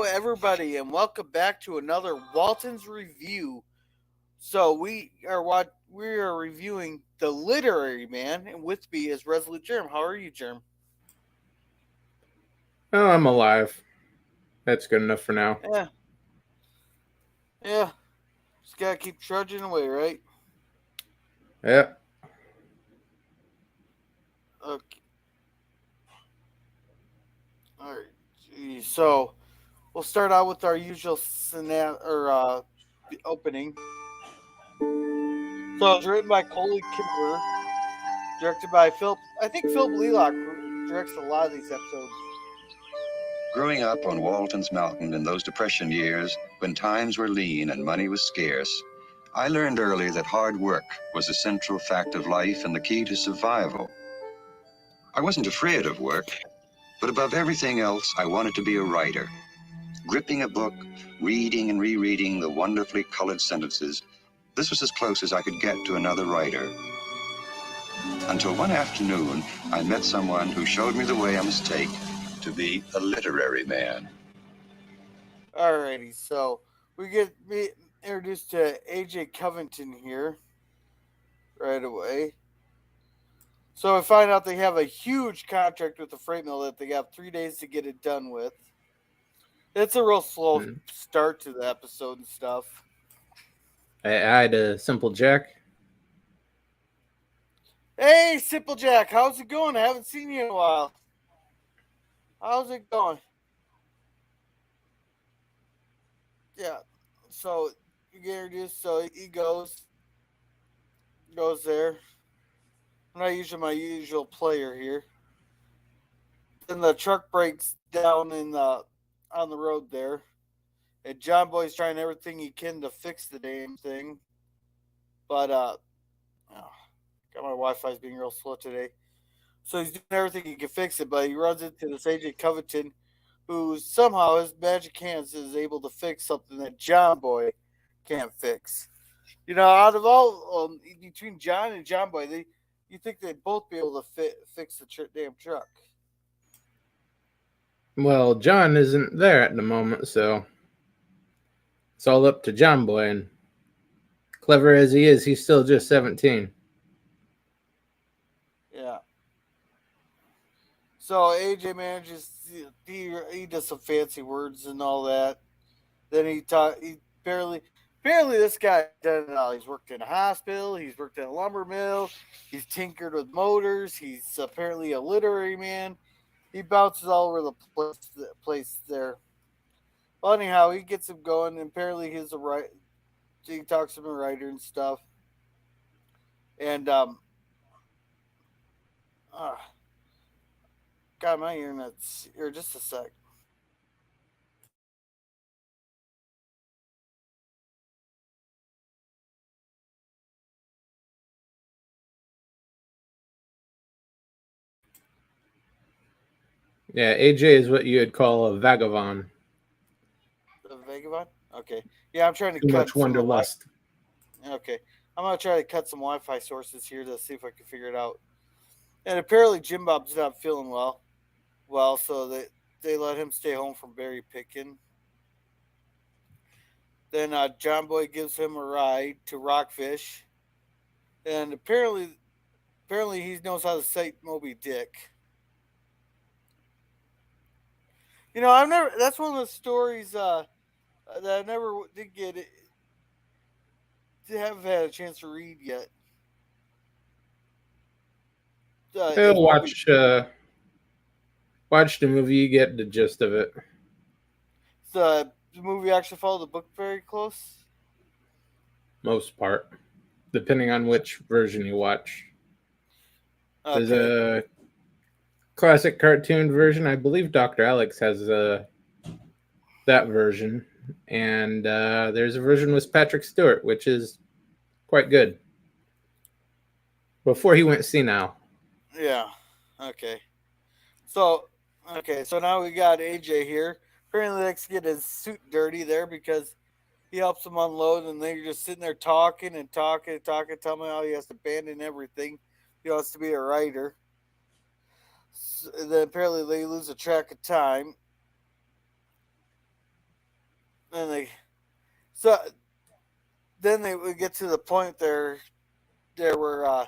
everybody, and welcome back to another Waltons review. So we are reviewing the Literary Man, and with me is Resolute Germ. How are you, Germ? Oh, I'm alive. That's good enough for now. Yeah, yeah. Just gotta keep trudging away, right? Yep. Okay. All right. Geez. So we'll start out with our usual the opening. So it's written by Coley Kimber, directed by Philip. I think Philip Lealock directs a lot of these episodes. Growing up on Walton's Mountain in those Depression years, when times were lean and money was scarce, I learned early that hard work was a central fact of life and the key to survival. I wasn't afraid of work, but above everything else, I wanted to be a writer. Gripping a book, reading and rereading the wonderfully colored sentences, this was as close as I could get to another writer. Until one afternoon, I met someone who showed me the way I must take to be a literary man. Alrighty, so we get introduced to A.J. Covington here right away. So we find out they have a huge contract with the freight mill that they have 3 days to get it done with. It's a real slow Mm. start to the episode and stuff. I had a simple jack. Hey, Simple Jack, how's it going? I haven't seen you in a while. How's it going? Yeah. So you get introduced. So he goes there. I'm not usually my usual player here. Then the truck breaks down on the road there, and John Boy's trying everything he can to fix the damn thing. But oh, God, my Wi-Fi's being real slow today. So he's doing everything he can fix it, but he runs into this AJ Covington, who somehow his magic hands is able to fix something that John Boy can't fix. You know, out of all between John and John Boy, you think they'd both be able to fix the damn truck. Well, John isn't there at the moment, so it's all up to John Boy. And clever as he is, he's still just 17. Yeah. So AJ manages he does some fancy words and all that. Then he barely this guy done it all. He's worked in a hospital, he's worked in a lumber mill, he's tinkered with motors, he's apparently a literary man. He bounces all over the place there. Well, anyhow, he gets him going, and apparently he's a right. He talks to him a writer and stuff. And uh, God, my internet's here. Just a sec. Yeah, AJ is what you would call a vagabond. The Vagabond. Okay. Yeah, I'm trying to Too much cut some of the Wi. wanderlust. Okay, I'm gonna try to cut some Wi-Fi sources here to see if I can figure it out. And apparently Jim Bob's not feeling well. Well, so they let him stay home from berry picking. Then John Boy gives him a ride to Rockfish, and apparently he knows how to cite Moby Dick. You know, I've never. That's one of the stories that I never did get it. Haven't had a chance to read yet. Is Moby Watch the movie, you get the gist of it. the movie actually follow the book very close? Most part, depending on which version you watch. There's Okay. a classic cartoon version. I believe Dr. Alex has that version, and there's a version with Patrick Stewart, which is quite good. Before he went senile. Yeah. Okay. So so now we got AJ here. Apparently likes to get his suit dirty there because he helps him unload and they're just sitting there talking and talking and talking, telling me how he has to abandon everything. He wants to be a writer. So then apparently they lose a track of time. And so then they would get to the point there where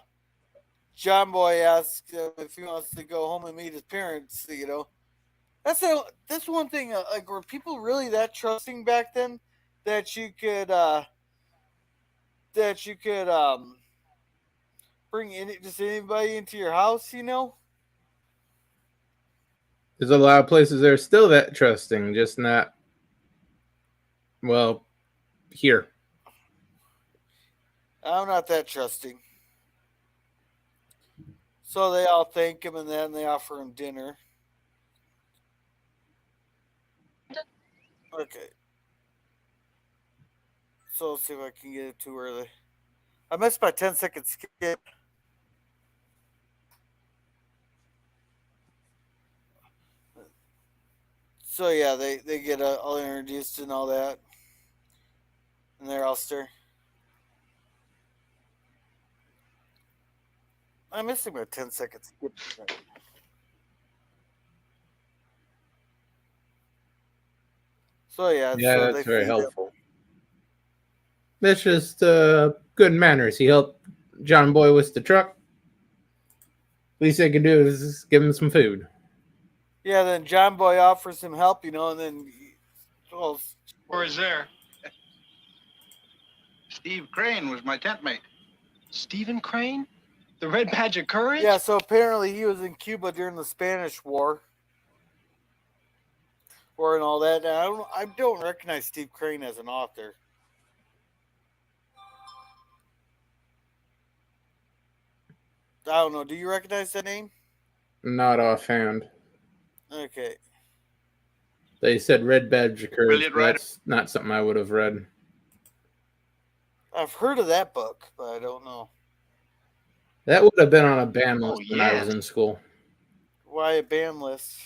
John Boy asks him if he wants to go home and meet his parents. That's one thing. Like, were people really that trusting back then that you could bring just anybody into your house? There's a lot of places that are still that trusting, just not, well, here. I'm not that trusting. So they all thank him and then they offer him dinner. Okay. So let's see if I can get it too early. I missed my 10-second skip. So yeah, they get all introduced and all that, and they're all stir. I'm missing my 10-second skip. So yeah, Yeah, so that's they very feed him. helpful. That's just good manners. He helped John Boy with the truck. Least they can do is give him some food. Yeah, then John Boy offers him help, and then well, Or is there? Steve Crane was my tent mate. Stephen Crane? The Red Badge of Courage? yeah. So apparently he was in Cuba during the Spanish War, and all that. And I don't recognize Steve Crane as an author. I don't know. Do you recognize that name? Not offhand. Okay. They said Red Badge of Courage. Brilliant writer. That's not something I would have read. I've heard of that book, but I don't know. That would have been on a ban list when I yes. was in school. Why a ban list?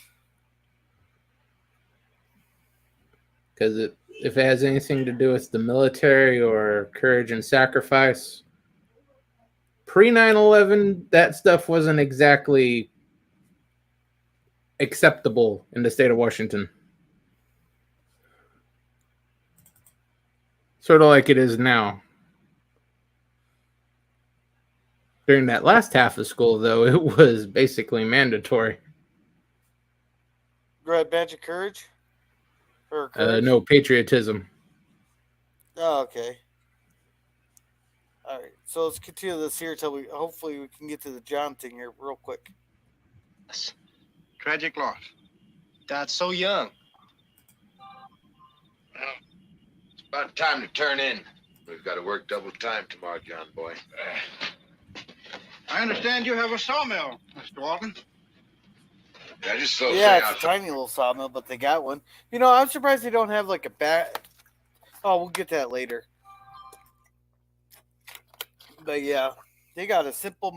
Because if it has anything to do with the military or courage and sacrifice, pre 9/11, that stuff wasn't exactly acceptable in the state of Washington. Sort of like it is now. During that last half of school, though, it was basically mandatory. Red Badge of Courage? Or Courage? No patriotism. Oh, okay. All right. So let's continue this here till hopefully we can get to the John thing here real quick. Tragic loss. That's so young. Well, it's about time to turn in. We've got to work double time tomorrow, John Boy. I understand you have a sawmill, Mr. Walton. Yeah, just so Yeah, say it's a tiny little sawmill, but they got one. I'm surprised they don't have like a bat. Oh, we'll get to that later. But yeah, they got a simple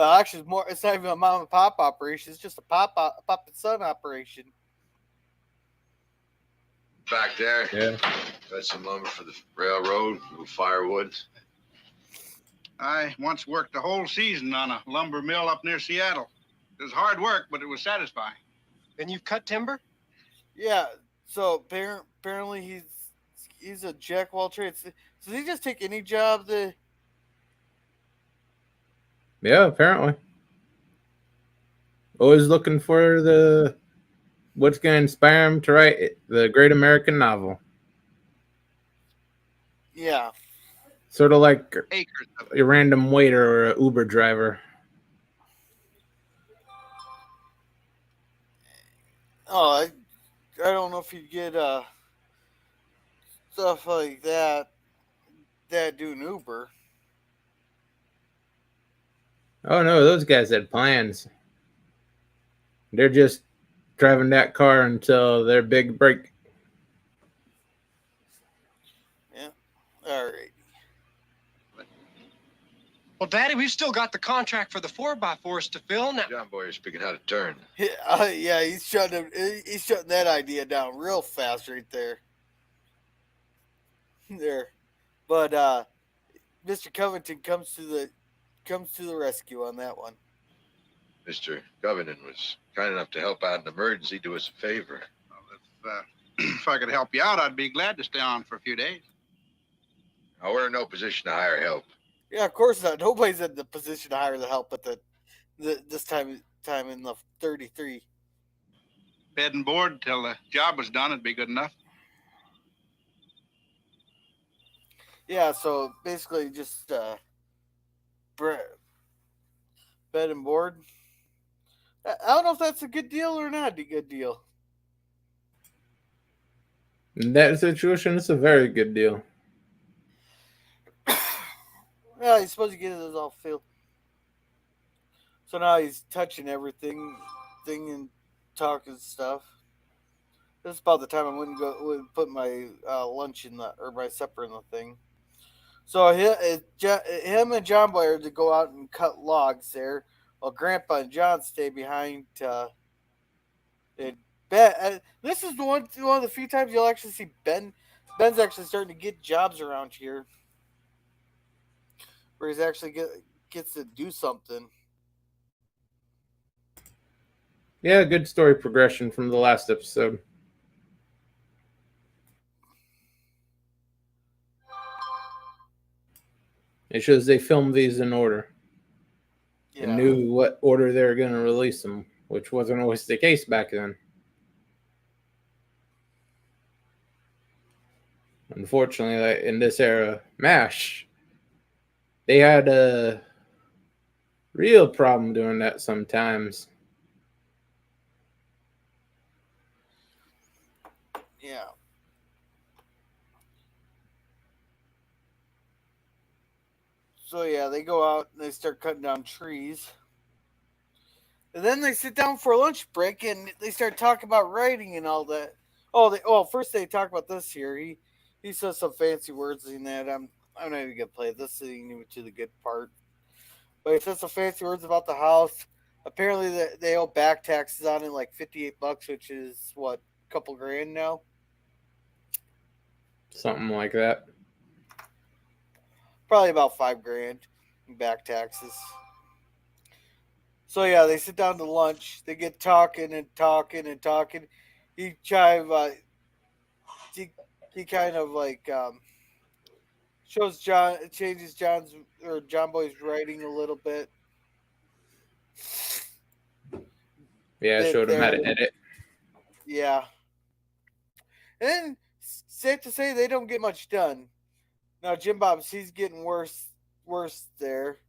actually, it's not even a mom and pop operation. It's just a pop and son operation. back there. Yeah. Got some lumber for the railroad, a little firewood. I once worked a whole season on a lumber mill up near Seattle. It was hard work, but it was satisfying. And you've cut timber? Yeah. So apparently he's a jack of all trades. Does he just take any job that? Yeah, apparently. Always looking for what's going to inspire him to write the great American novel. Yeah. Sort of like Acres of a random waiter or an Uber driver. Oh, I don't know if you get stuff like that do an Uber. Oh no, those guys had plans. They're just driving that car until their big break. Yeah. All right. Well, Daddy, we've still got the contract for the 4x4s to fill now. John Boy is speaking how to turn. Yeah, he's shutting that idea down real fast right there. But Mr. Covington comes to the rescue on that one. Mr. Covington was kind enough to help out in an emergency, do us a favor. Well, if if I could help you out, I'd be glad to stay on for a few days. Now, we're in no position to hire help. Yeah, of course not. Nobody's in the position to hire the help at this time in the 33. Bed and board till the job was done would be good enough. Yeah, so basically just bed and board. I don't know if that's a good deal or not a good deal. In that situation, it's a very good deal. Yeah, he's supposed to get it all filled. So now he's touching everything, and talking stuff. This is about the time I wouldn't put my lunch in or my supper in the thing. So him and John Boy are to go out and cut logs there, while Grandpa and John stay behind. This is one of the few times you'll actually see Ben. Ben's actually starting to get jobs around here, where he's actually gets to do something. Yeah, good story progression from the last episode. It shows they filmed these in order and knew what order they were going to release them, which wasn't always the case back then. Unfortunately, in this era, MASH, they had a real problem doing that sometimes. Yeah. So yeah, they go out and they start cutting down trees. And then they sit down for a lunch break and they start talking about writing and all that. First they talk about this here. He says some fancy words in that. I'm not even gonna play it. This isn't even to the good part. But he says some fancy words about the house. Apparently they owe back taxes on it like $58, which is what, a couple grand now? Something like that. Probably about $5,000 in back taxes. So yeah, they sit down to lunch. They get talking and talking and talking. He kind of like shows changes John Boy's writing a little bit. Yeah, showed him how to edit. Yeah, and safe to say they don't get much done. Now Jim Bob's he's getting worse there.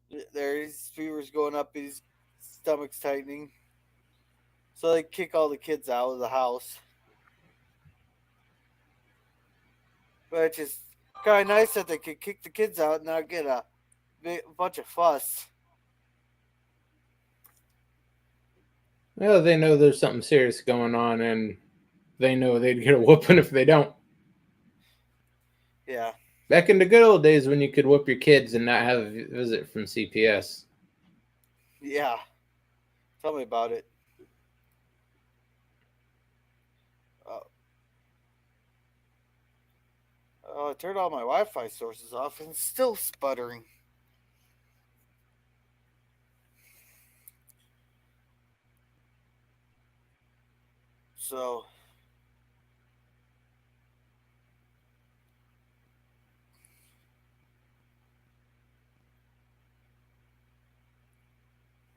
His fever's going up, his stomach's tightening. So they kick all the kids out of the house. But it's just kind of nice that they could kick the kids out and not get a bunch of fuss. Well, they know there's something serious going on, and they know they'd get a whooping if they don't. Yeah. Back in the good old days when you could whoop your kids and not have a visit from CPS. Yeah. Tell me about it. I turned all my Wi-Fi sources off and it's still sputtering. So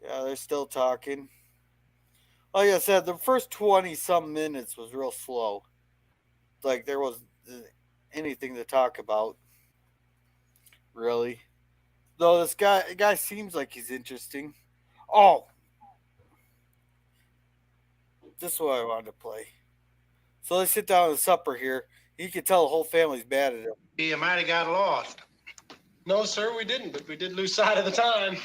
yeah, they're still talking. Like I said, the first 20-some minutes was real slow. Like there was anything to talk about, really. Though this guy seems like he's interesting. Oh, this is what I wanted to play. So they sit down at supper here. You can tell the whole family's mad at him. You might have got lost. No, sir, we didn't, but we did lose sight of the time.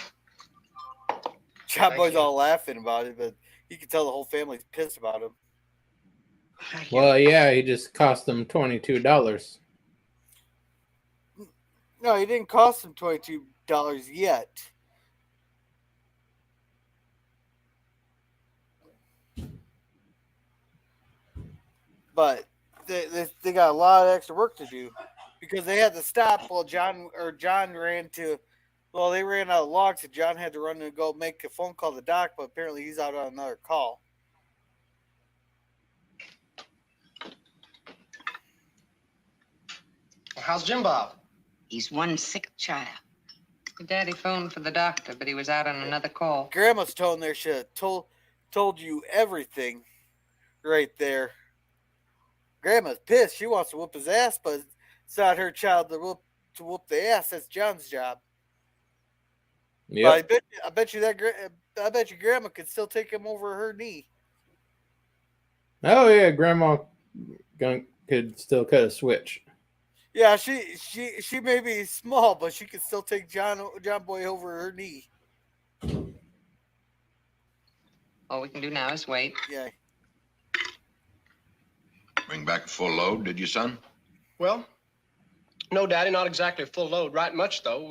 John Boy's all laughing about it, but you can tell the whole family's pissed about him. Well, yeah, he just cost them $22. No, he didn't cost him $22 yet. But they got a lot of extra work to do because they had to stop while John ran to. Well, they ran out of logs, and John had to run and go make a phone call to Doc, but apparently he's out on another call. How's Jim Bob? He's one sick child. Daddy phoned for the doctor, but he was out on another call. Grandma's tone there should have told you everything right there. Grandma's pissed. She wants to whoop his ass, but it's not her child to whoop the ass. That's John's job. Yep. But I bet you Grandma could still take him over her knee. Oh yeah, Grandma could still cut a switch. Yeah, she may be small, but she could still take John Boy over her knee. All we can do now is wait. Yeah. Bring back a full load, did you, son? Well, no, Daddy, not exactly a full load. Right much, though.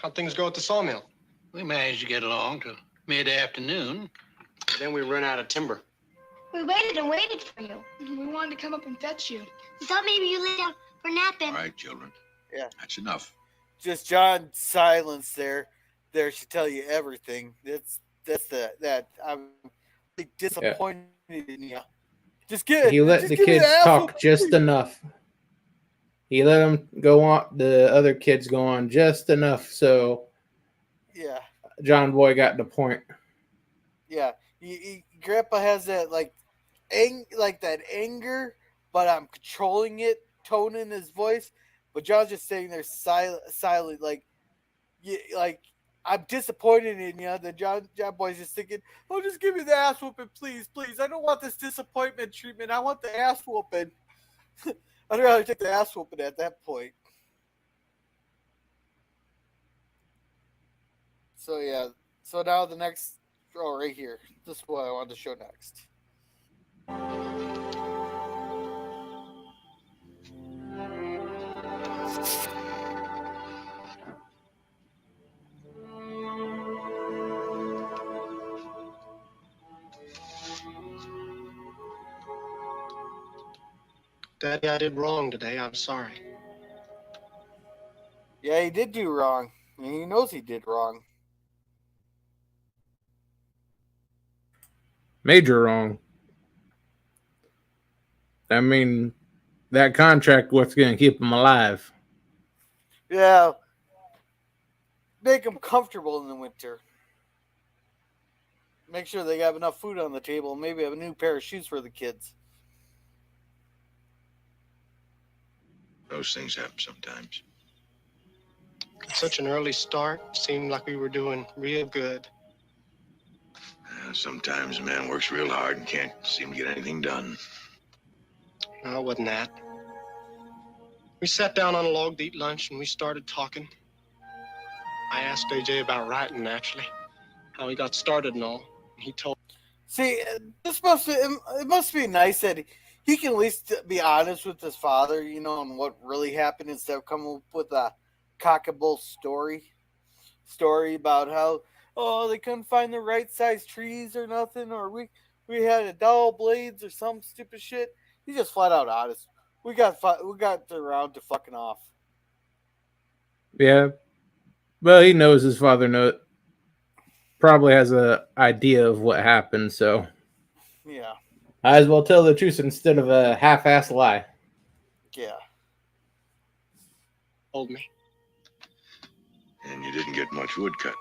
How'd things go at the sawmill? We managed to get along till mid-afternoon. Then we ran out of timber. We waited and waited for you. We wanted to come up and fetch you. We thought maybe you lay down for napping. All right, children. Yeah. That's enough. Just John's silence there should tell you everything. I'm really disappointed in you. He let the kids talk just enough. He let them go on. The other kids go on just enough, so yeah, John Boy got the point. Yeah, Grandpa has that like that anger, but I'm controlling it, tone in his voice. But John's just sitting there silent, like I'm disappointed in you. That John Boy's just thinking, "Oh, just give me the ass whooping, please, please. I don't want this disappointment treatment. I want the ass whooping." I'd rather take the ass whooping at that point. So yeah. So now the next right here. This is what I wanted to show next. Daddy, I did wrong today. I'm sorry. Yeah, he did do wrong. And he knows he did wrong. Major wrong. I mean, that contract what's going to keep him alive. Yeah. Make them comfortable in the winter. Make sure they have enough food on the table. Maybe have a new pair of shoes for the kids. Those things happen sometimes. Such an early start. Seemed like we were doing real good. Sometimes a man works real hard and can't seem to get anything done. No, it wasn't that. We sat down on a log to eat lunch and we started talking. I asked A.J. about writing, actually, how he got started and all. And he told. See, it must be nice that he can at least be honest with his father, on what really happened instead of coming up with a cockable story about how, they couldn't find the right size trees or nothing, or we had a dull blades or some stupid shit. He's just flat out honest. We got around to fucking off. Yeah. Well, he knows his father probably has an idea of what happened, so. Yeah. I as well tell the truth instead of a half-ass lie. Yeah. Told me. And you didn't get much wood cut.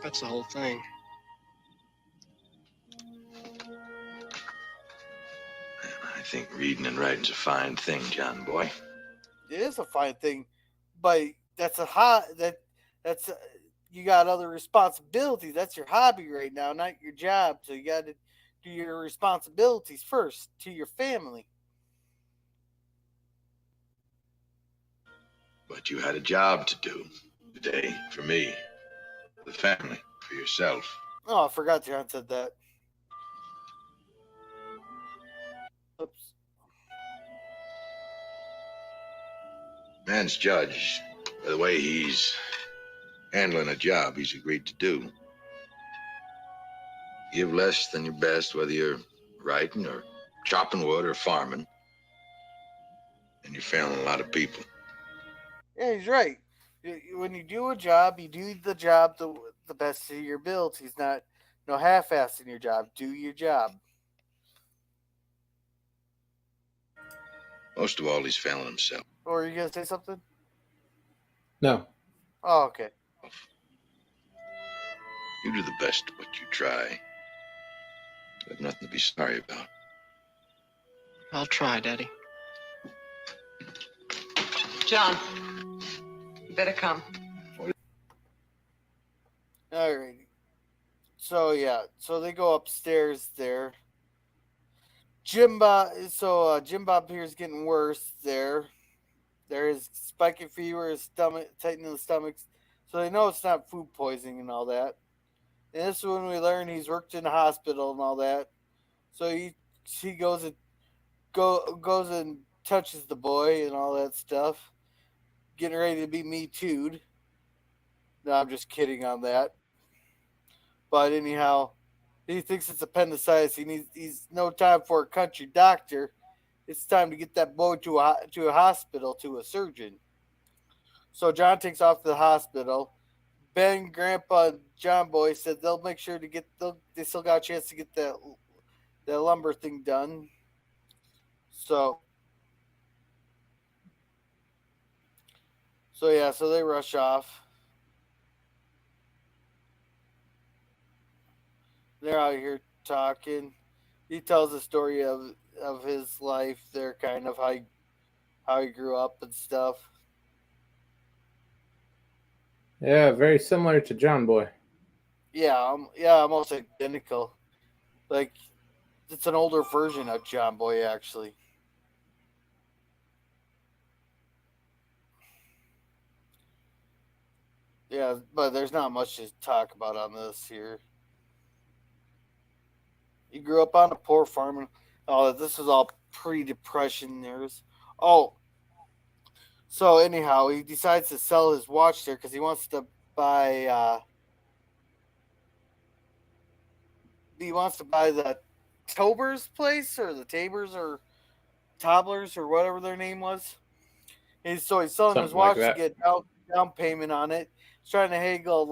That's the whole thing. I think reading and writing's a fine thing, John Boy. It is a fine thing, but you got other responsibilities. That's your hobby right now, not your job. So you got to do your responsibilities first to your family. But you had a job to do today for me, for the family, for yourself. Oh, I forgot John said that. Oops. Man's judged by the way he's handling a job he's agreed to do. Give less than your best, whether you're writing or chopping wood or farming, and you're failing a lot of people. Yeah, he's right. When you do a job, you do the job the best of your abilities, not No half-assing your job. Do your job. Most of all, he's failing himself. Or are you gonna say something? No. Oh, okay. You do the best of what you try. You have nothing to be sorry about. I'll try, Daddy. John, you better come. Alrighty. So yeah, so they go upstairs there. Jim Bob here is getting worse there. There is spiking fever, his stomach tightening the stomachs. So they know it's not food poisoning and all that. And this is when we learn he's worked in the hospital and all that. So he goes and touches the boy and all that stuff. Getting ready to be Me Too'd. No, I'm just kidding on that. But anyhow, he thinks it's appendicitis. He's no time for a country doctor. It's time to get that boy to a hospital, to a surgeon. So John takes off to the hospital. Ben, Grandpa, and John Boy said they'll make sure to they still got a chance to get that lumber thing done. So yeah, so they rush off. They're out here talking. He tells the story of his life. They're kind of how he grew up and stuff. Yeah, very similar to John Boy. Yeah, almost identical. Like it's an older version of John Boy, actually. Yeah, but there's not much to talk about on this here. He grew up on a poor farm. And, oh, this was all pre-depression years. Oh, so anyhow, he decides to sell his watch there because he wants to buy. He wants to buy the Tober's place or the Tabers or Toblers or whatever their name was. So he's selling his Something like watch to that. get down payment on it. He's trying to haggle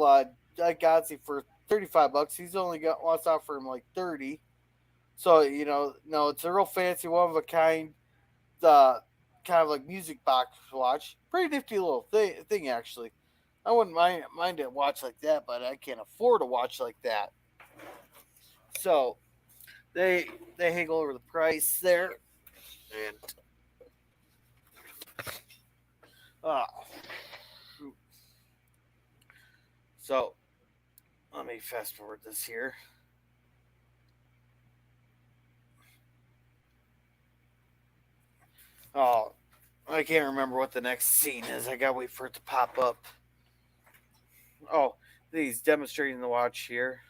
Godsey for $35. He's only wants to offer him like 30. So no, it's a real fancy, one of a kind, kind of like music box watch. Pretty nifty little thing actually. I wouldn't mind a watch like that, but I can't afford a watch like that. So they haggle over the price there, and so let me fast forward this here. Oh, I can't remember what the next scene is. I gotta wait for it to pop up. Oh, he's demonstrating the watch here.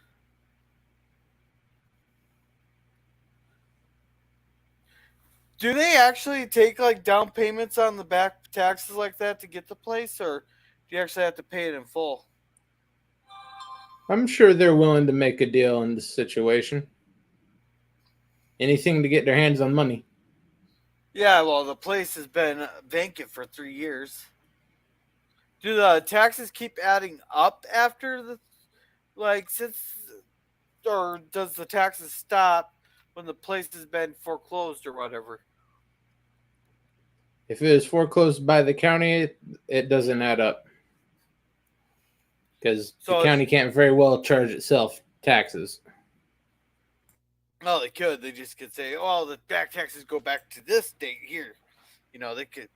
Do they actually take like down payments on the back taxes like that to get the place, or do you actually have to pay it in full? I'm sure they're willing to make a deal in this situation. Anything to get their hands on money. Yeah, well, the place has been vacant for 3 years. Do the taxes keep adding up after or does the taxes stop when the place has been foreclosed or whatever? If it is foreclosed by the county, it doesn't add up. Because the county can't very well charge itself taxes. No, they could. They just could say, "Oh, the back taxes go back to this date here." They could.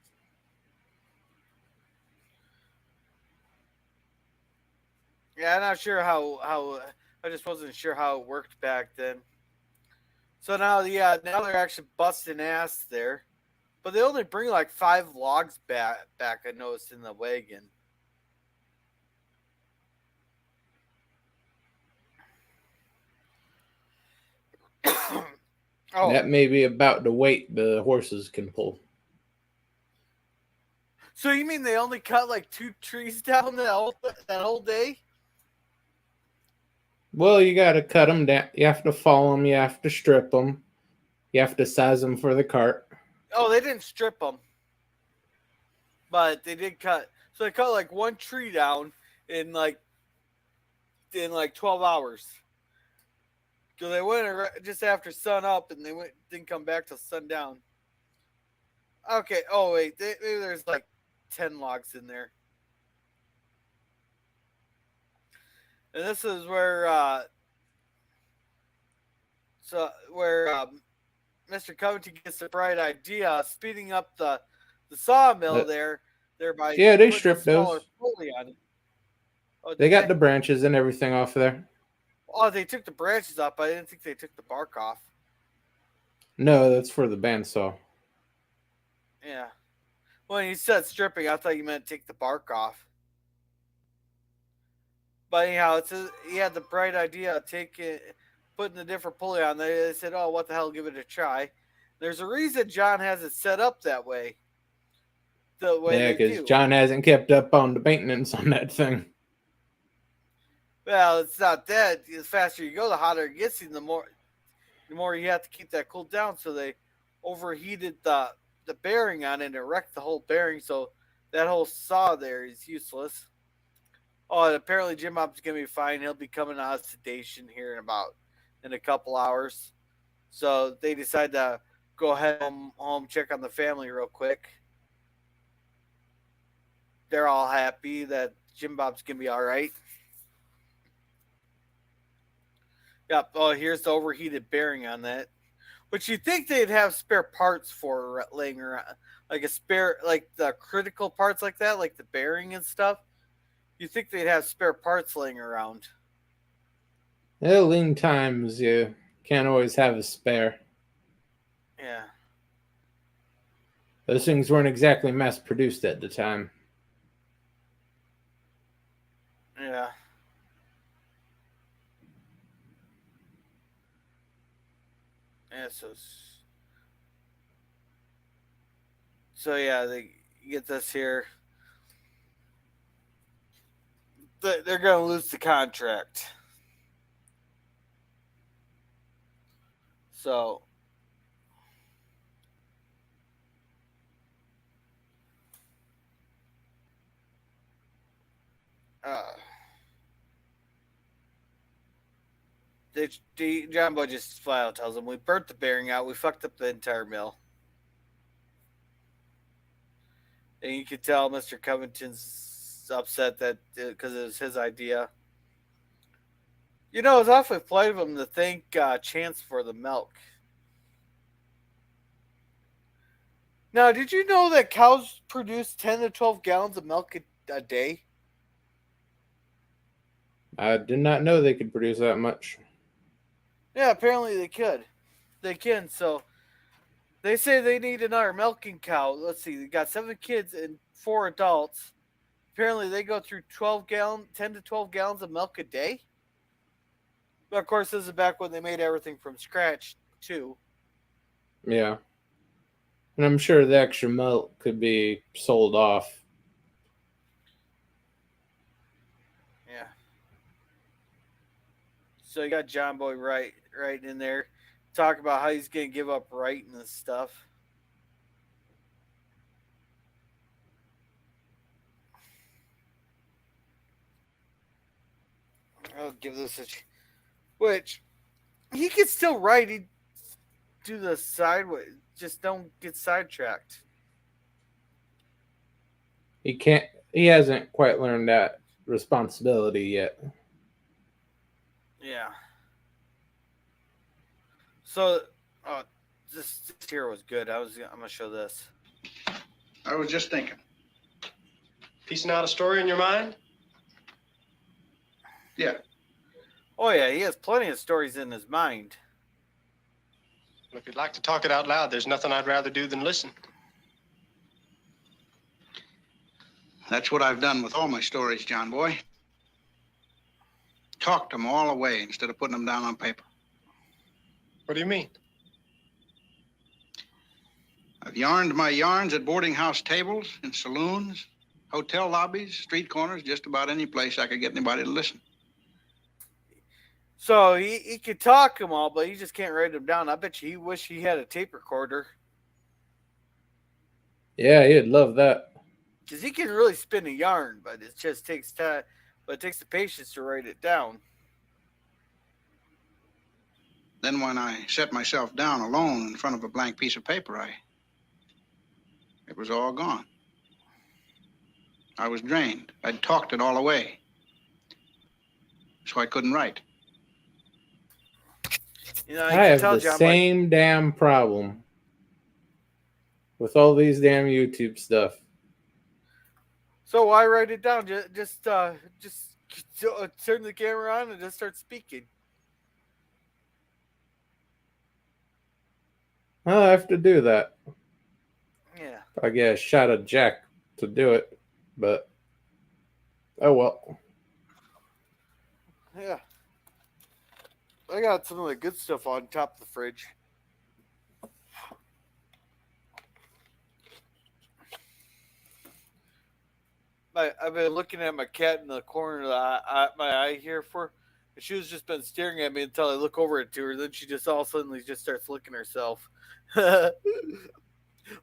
Yeah, I'm not sure how. I just wasn't sure how it worked back then. So now they're actually busting ass there, but they only bring like 5 logs back. I noticed in the wagon. Oh. That may be about the weight the horses can pull. So you mean they only cut like 2 trees down that whole day? Well, you got to cut them down. You have to fall them. You have to strip them. You have to size them for the cart. Oh, they didn't strip them, but they did cut. So they cut like 1 tree down in like 12 hours. So they went just after sun up, and didn't come back till sundown. Okay. Oh wait, maybe there's like 10 logs in there, and this is where Mr. Covington gets the bright idea of speeding up the sawmill there, thereby yeah, they putting stripped a smaller those. pulley on it. Oh, They did got the branches and everything off there. Oh, they took the branches off, but I didn't think they took the bark off. No, that's for the bandsaw. Yeah. When you said stripping, I thought you meant take the bark off. But anyhow, he had the bright idea of putting a different pulley on. They said, "Oh, what the hell? Give it a try." There's a reason John has it set up that way. The way Yeah, they because do. John hasn't kept up on the maintenance on that thing. Well, it's not that. The faster you go, the hotter it gets, and the more you have to keep that cooled down. So they overheated the bearing on it and it wrecked the whole bearing. So that whole saw there is useless. Oh, and apparently Jim Bob's gonna be fine. He'll be coming out of sedation here in a couple hours. So they decide to go ahead home, check on the family real quick. They're all happy that Jim Bob's gonna be all right. Yep. Oh, here's the overheated bearing on that. Which you think they'd have spare parts for laying around, like like the critical parts like that, like the bearing and stuff. You think they'd have spare parts laying around? Yeah, lean times, you can't always have a spare. Yeah. Those things weren't exactly mass produced at the time. Yeah. Yeah, so yeah, they get this here. They're going to lose the contract. So John Boy just flat out tells them, "We burnt the bearing out. We fucked up the entire mill." And you can tell Mr. Covington's upset that because it was his idea. You know, it's awfully polite of him to thank Chance for the milk. Now, did you know that cows produce 10 to 12 gallons of milk a day? I did not know they could produce that much. Yeah, apparently they could. They can. So they say they need another milking cow. Let's see. They got 7 kids and 4 adults. Apparently they go through 10 to 12 gallons of milk a day. But of course, this is back when they made everything from scratch, too. Yeah. And I'm sure the extra milk could be sold off. Yeah. So you got John Boy right in there. Talk about how he's going to give up writing and stuff. I'll give this which he can still write. He do the sideways. Just don't get sidetracked. He hasn't quite learned that responsibility yet. Yeah. So, this here was good. I'm gonna show this. I was just thinking. Piecing out a story in your mind? Yeah. Oh yeah, he has plenty of stories in his mind. Well, if you'd like to talk it out loud, there's nothing I'd rather do than listen. That's what I've done with all my stories, John Boy. Talked them all away instead of putting them down on paper. What do you mean? I've yarned my yarns at boarding house tables, in saloons, hotel lobbies, street corners, just about any place I could get anybody to listen. So he could talk them all, but he just can't write them down. I bet you he wish he had a tape recorder. Yeah, he'd love that. Because he can really spin a yarn, but it just takes time. But it takes the patience to write it down. Then when I set myself down alone in front of a blank piece of paper, it was all gone. I was drained. I'd talked it all away. So I couldn't write. You know, I you can have tell the John same damn problem with all these damn YouTube stuff. So why write it down? Just turn the camera on and just start speaking. I'll have to do that. Yeah. I get a shot of Jack to do it, but oh well. Yeah. I got some of the good stuff on top of the fridge. I've been looking at my cat in the corner of my eye here and she was just been staring at me until I look over it to her. Then she just all suddenly just starts licking herself.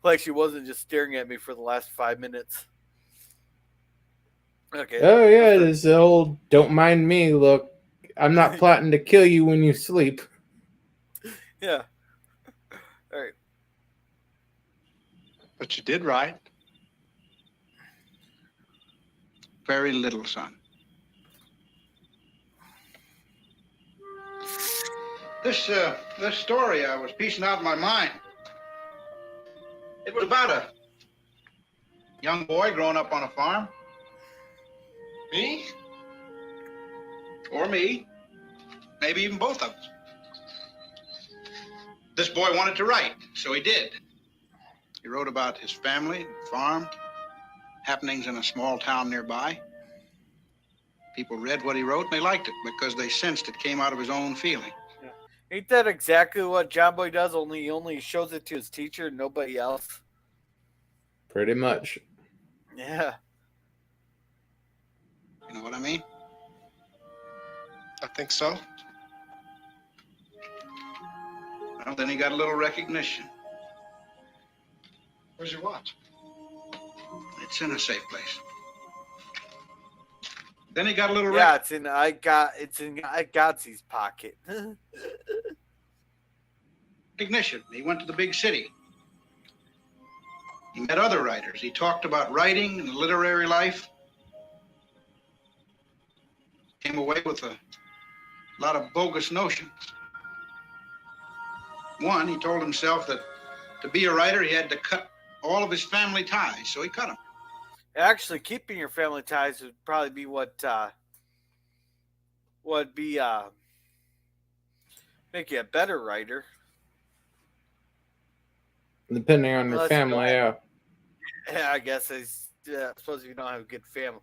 Like she wasn't just staring at me for the last 5 minutes. Okay. Oh yeah, this old "don't mind me" look. I'm not plotting to kill you when you sleep. Yeah. All right. But you did write. Very little, son. This story I was piecing out in my mind. It was about a young boy growing up on a farm. Me? Or me. Maybe even both of us. This boy wanted to write, so he did. He wrote about his family, farm, happenings in a small town nearby. People read what he wrote and they liked it because they sensed it came out of his own feeling. Yeah. Ain't that exactly what John Boy does? He only shows it to his teacher and nobody else. Pretty much. Yeah. You know what I mean? I think so. Well, then he got a little recognition. Where's your watch? It's in a safe place. Then he got a little it's in Gotzi's pocket. recognition. He went to the big city. He met other writers. He talked about writing and literary life. Came away with a lot of bogus notions. One, he told himself that to be a writer, he had to cut all of his family ties, so he cut them. Actually, keeping your family ties would probably be what would be make you a better writer. Depending on your family, yeah. Yeah, I guess I suppose if you don't have a good family.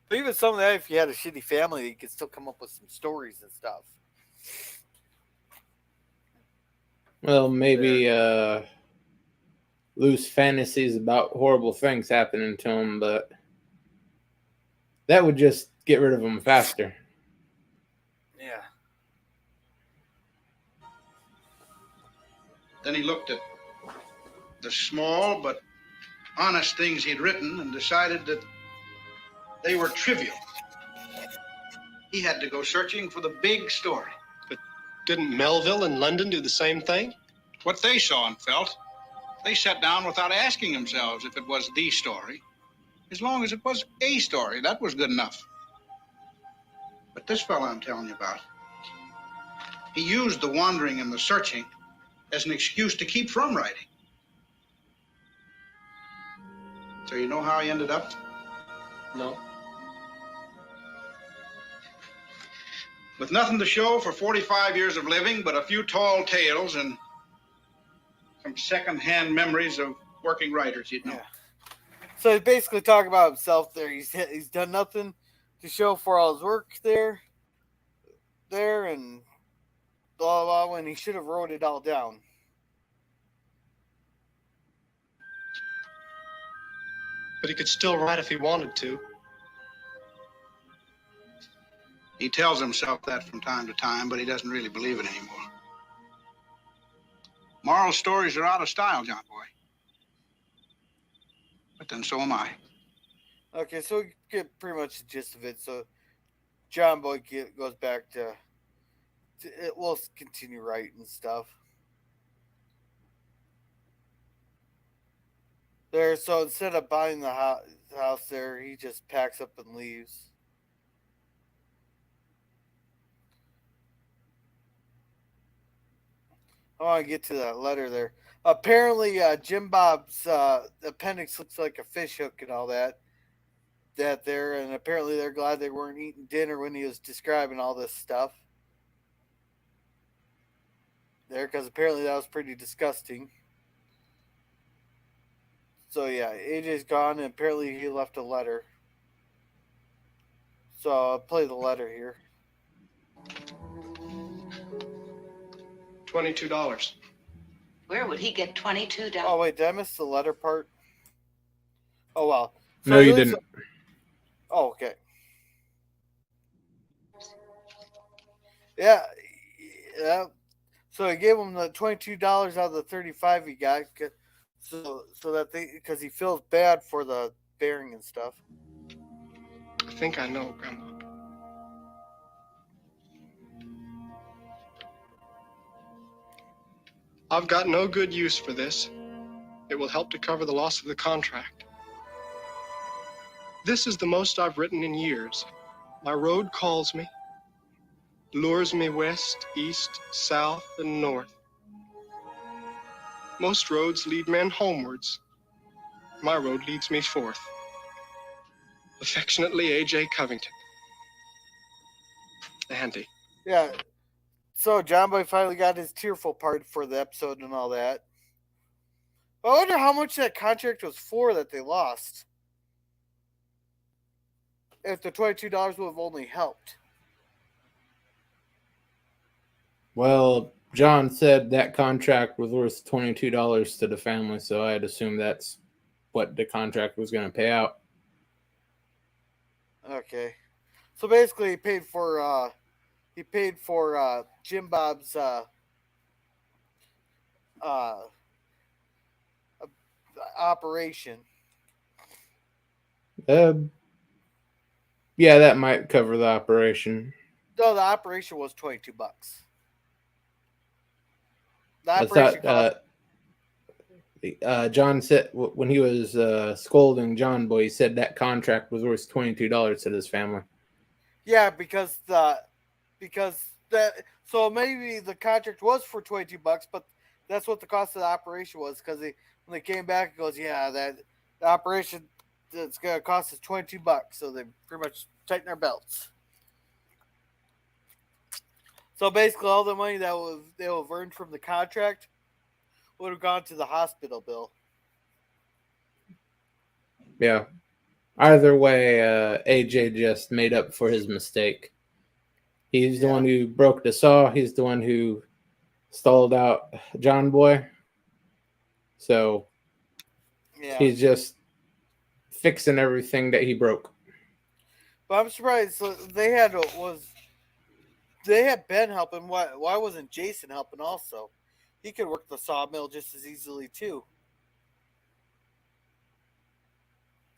But even some of that, if you had a shitty family, you could still come up with some stories and stuff. Well, maybe loose fantasies about horrible things happening to him, but that would just get rid of them faster. Yeah. Then he looked at the small but honest things he'd written and decided that they were trivial. He had to go searching for the big story. But didn't Melville and London do the same thing? What they saw and felt, they sat down without asking themselves if it was the story. As long as it was a story, that was good enough. But this fellow I'm telling you about, he used the wandering and the searching as an excuse to keep from writing. So you know how he ended up? No. With nothing to show for 45 years of living but a few tall tales and some second-hand memories of working writers, you'd know. Yeah. So he's basically talking about himself there. He's done nothing to show for all his work there, and blah, blah, blah, when he should have wrote it all down. But he could still write if he wanted to. He tells himself that from time to time, but he doesn't really believe it anymore. Moral stories are out of style, John Boy. But then so am I. Okay, so we get pretty much the gist of it. So John Boy goes back to we'll continue writing stuff. There, so instead of buying the house there, he just packs up and leaves. I want to get to that letter there. Apparently, Jim Bob's appendix looks like a fish hook and all that. That there, and apparently they're glad they weren't eating dinner when he was describing all this stuff. There, because apparently that was pretty disgusting. So yeah, AJ's gone, and apparently he left a letter. So I'll play the letter here. $22. Where would he get $22? Oh wait, did I miss the letter part? Oh well. So No, you didn't. Oh, okay. Yeah. So he gave him the $22 out of the 35 he got, so that because he feels bad for the bearing and stuff. I think I know, Grandma. I've got no good use for this. It will help to cover the loss of the contract. This is the most I've written in years. My road calls me, lures me west, east, south, and north. Most roads lead men homewards. My road leads me forth. Affectionately, A.J. Covington. Andy. Yeah. So John Boy finally got his tearful part for the episode and all that. I wonder how much that contract was for that they lost. If the $22 would have only helped. Well, John said that contract was worth $22 to the family, so I'd assume that's what the contract was going to pay out. Okay. So basically he paid for Jim Bob's operation. Yeah, that might cover the operation. No, the operation was $22. The I operation thought John said when he was scolding John Boy, he said that contract was worth $22 to his family. Yeah, because so maybe the contract was for $22, but that's what the cost of the operation was. Because when they came back, it goes, yeah, that the operation that's gonna cost us $22. So they pretty much tighten their belts. So basically, all the money that they would have earned from the contract would have gone to the hospital bill. Yeah. Either way, AJ just made up for his mistake. He's the one who broke the saw. He's the one who stalled out John Boy. So he's just fixing everything that he broke. But I'm surprised. So they had Ben helping. Why wasn't Jason helping also? He could work the sawmill just as easily too.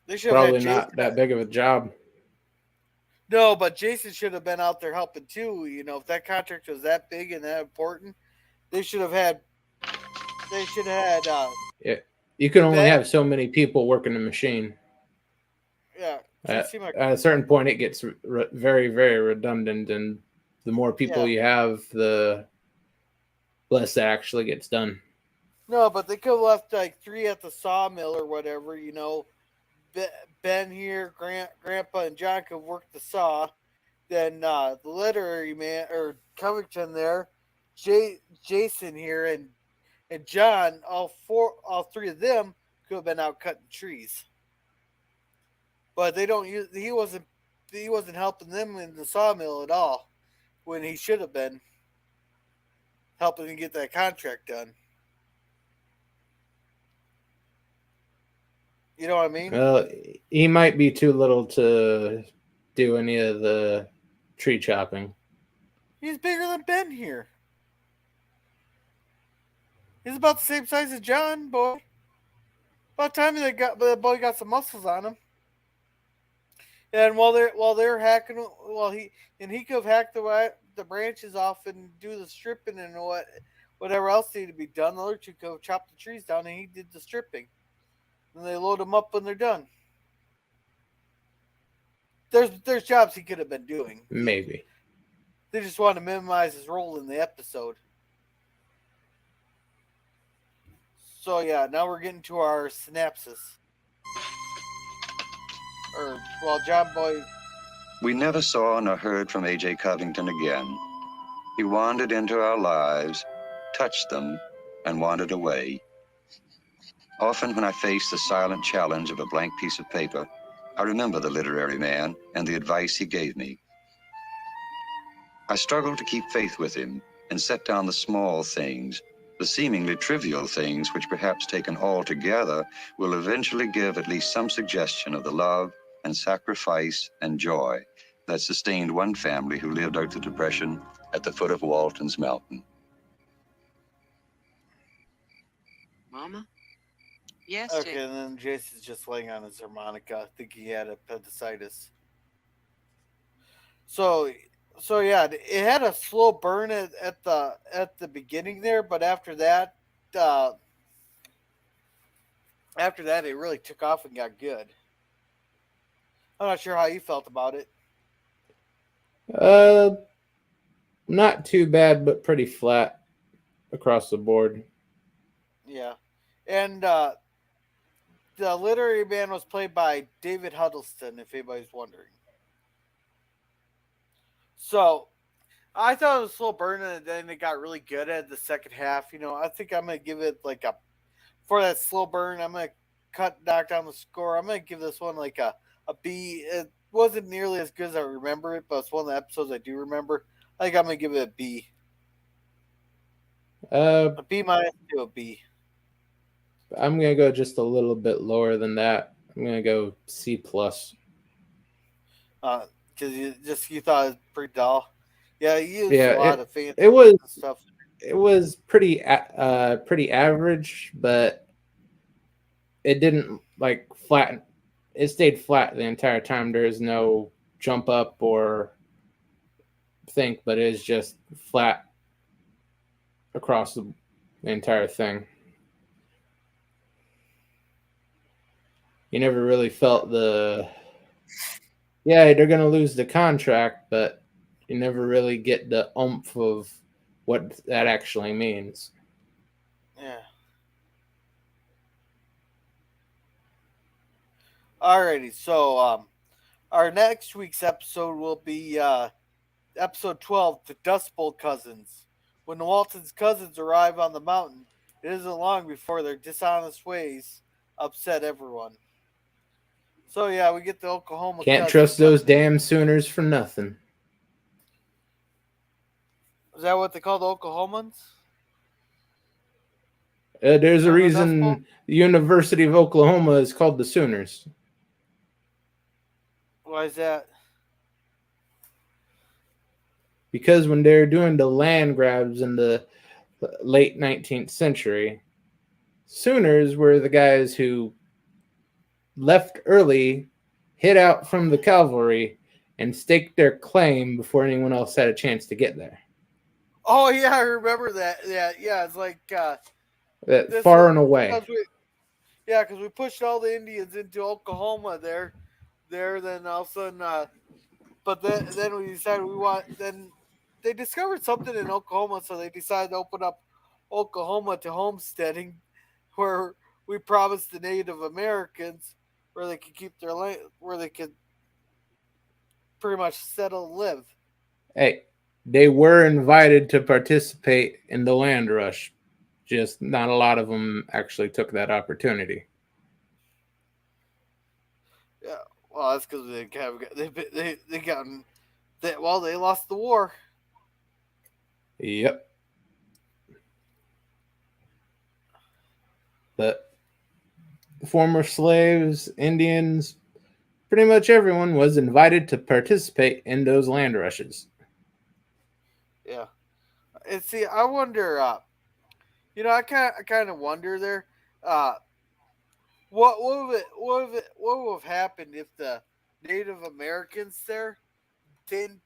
They should Probably have not that big of a job. No, but Jason should have been out there helping too. You know, if that contract was that big and that important, they should have had. They should have had. Yeah, you can only have so many people working the machine. Yeah. At a certain point, it gets very, very redundant, and the more people you have, the less that actually gets done. No, but they could have left like 3 at the sawmill or whatever. You know, Ben here, Grandpa, and John could work the saw. Then the literary man or Covington there, Jason here, and John, all 3 of them could have been out cutting trees. But they don't use. He wasn't helping them in the sawmill at all, when he should have been helping to get that contract done. You know what I mean? Well, he might be too little to do any of the tree chopping. He's bigger than Ben here. He's about the same size as John, boy. By the time the boy got some muscles on him. And while they're hacking, he could have hacked the branches off and do the stripping and whatever else needed to be done. The other two could have chopped the trees down, and he did the stripping. And they load them up when they're done. There's jobs he could have been doing. Maybe. They just wanted to minimize his role in the episode. So yeah, now we're getting to our synopsis. John Boy. We never saw nor heard from A.J. Covington again. He wandered into our lives, touched them, and wandered away. Often when I face the silent challenge of a blank piece of paper, I remember the literary man and the advice he gave me. I struggle to keep faith with him and set down the small things, the seemingly trivial things which perhaps taken all together will eventually give at least some suggestion of the love and sacrifice and joy that sustained one family who lived out the Depression at the foot of Waltons Mountain. Mama? Yes, Okay, and then Jason's just laying on his harmonica. I think he had appendicitis. So yeah, it had a slow burn at the beginning there, but after that it really took off and got good. I'm not sure how you felt about it. Not too bad, but pretty flat across the board. Yeah, and the literary man was played by David Huddleston, if anybody's wondering. So I thought it was a slow burn, and then it got really good at the second half. I think I'm gonna give it for that slow burn. I'm gonna knock down the score. I'm gonna give this one like a B. It wasn't nearly as good as I remember it, but it's one of the episodes I do remember. I think I'm gonna give it a B. A B minus to a B. I'm gonna go just a little bit lower than that. I'm gonna go C plus. Because you thought it was pretty dull. Yeah, you used a lot of fancy stuff. It was pretty average, but it didn't flatten. It stayed flat the entire time. There is no jump up or think, but it is just flat across the entire thing. You never really felt they're going to lose the contract, but you never really get the oomph of what that actually means. Yeah. Alrighty, so our next week's episode will be episode 12, The Dust Bowl Cousins. When the Waltons cousins arrive on the mountain, it isn't long before their dishonest ways upset everyone. So yeah, we get the Oklahoma. Can't trust those damn Sooners for nothing. Is that what they call the Oklahomans? There's a reason the University of Oklahoma is called the Sooners. Why is that? Because when they were doing the land grabs in the late 19th century, Sooners were the guys who left early, hid out from the cavalry, and staked their claim before anyone else had a chance to get there. Oh yeah, I remember that. Yeah, it's like far and away. Because we pushed all the Indians into Oklahoma there. Then all of a sudden, but then we decided then they discovered something in Oklahoma, so they decided to open up Oklahoma to homesteading, where we promised the Native Americans where they could keep their land, where they could pretty much settle and live. Hey, they were invited to participate in the land rush. Just not a lot of them actually took that opportunity. Yeah, well, that's because they lost the war. Yep. But former slaves, Indians, pretty much everyone was invited to participate in those land rushes. Yeah, and see, I wonder. I kind of wonder there. What would have happened if the Native Americans there didn't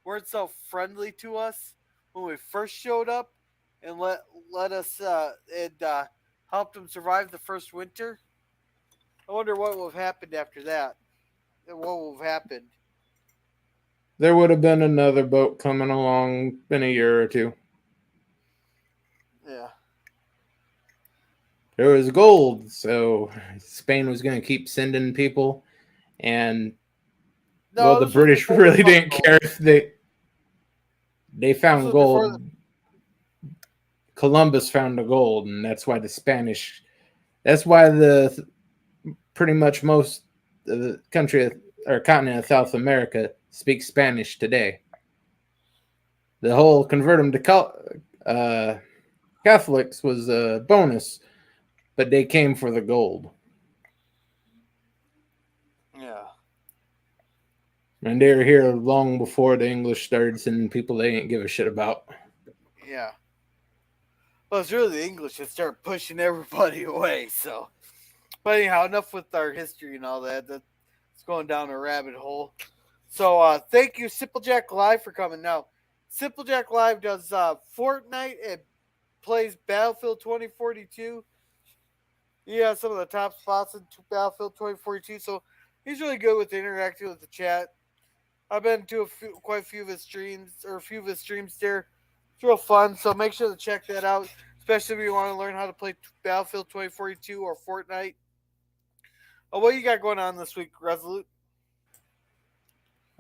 weren't so friendly to us when we first showed up, and let us and helped them survive the first winter. I wonder what would have happened after that. And what would have happened? There would have been another boat coming along in a year or two. Yeah. There was gold, so Spain was going to keep sending people, and well, No, the this was British before they really found didn't gold. care if they This found was before. gold. Columbus found the gold, and that's why the Spanish. That's why the pretty much most of the country or continent of South America speaks Spanish today. The whole convert them to Catholics was a bonus, but they came for the gold. Yeah. And they were here long before the English started sending people they didn't give a shit about. Yeah. Well, it's really the English that start pushing everybody away. So, but anyhow, enough with our history and all that. That's going down a rabbit hole. So, thank you, Simplejack Live, for coming. Now, Simplejack Live does Fortnite and plays Battlefield 2042. He has some of the top spots in Battlefield 2042. So, he's really good with interacting with the chat. I've been to quite a few of his streams there. It's real fun, so make sure to check that out, especially if you want to learn how to play Battlefield 2042 or Fortnite. What you got going on this week, Resolute?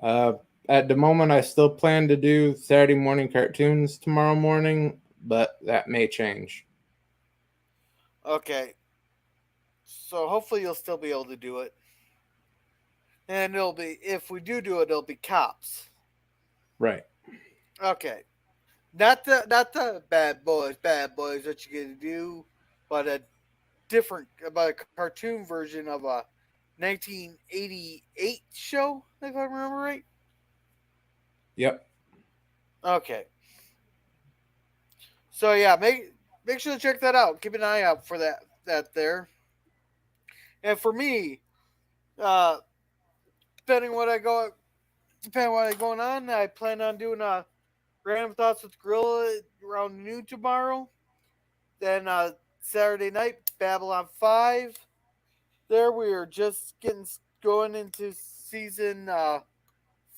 At the moment, I still plan to do Saturday morning cartoons tomorrow morning, but that may change. Okay. So hopefully you'll still be able to do it. And it'll be, if we do it, it'll be cops. Right. Okay. Not the bad boys, what you gonna do, but about a cartoon version of a 1988 show, if I remember right. Yep. Okay. So yeah, make sure to check that out. Keep an eye out for that there. And for me, uh, depending what I go, depending what I going on, I plan on doing random thoughts with Gorilla around noon tomorrow. Then Saturday night, Babylon 5. There we are just going into season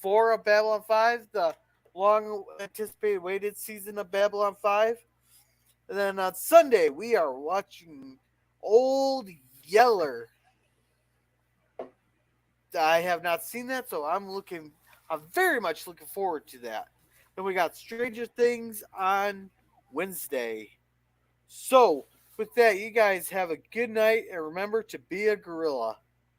4 of Babylon 5, the long anticipated waited season of Babylon 5. And then on Sunday, we are watching Old Yeller. I have not seen that, so I'm very much looking forward to that. Then we got Stranger Things on Wednesday. So, with that, you guys have a good night, and remember to be a gorilla.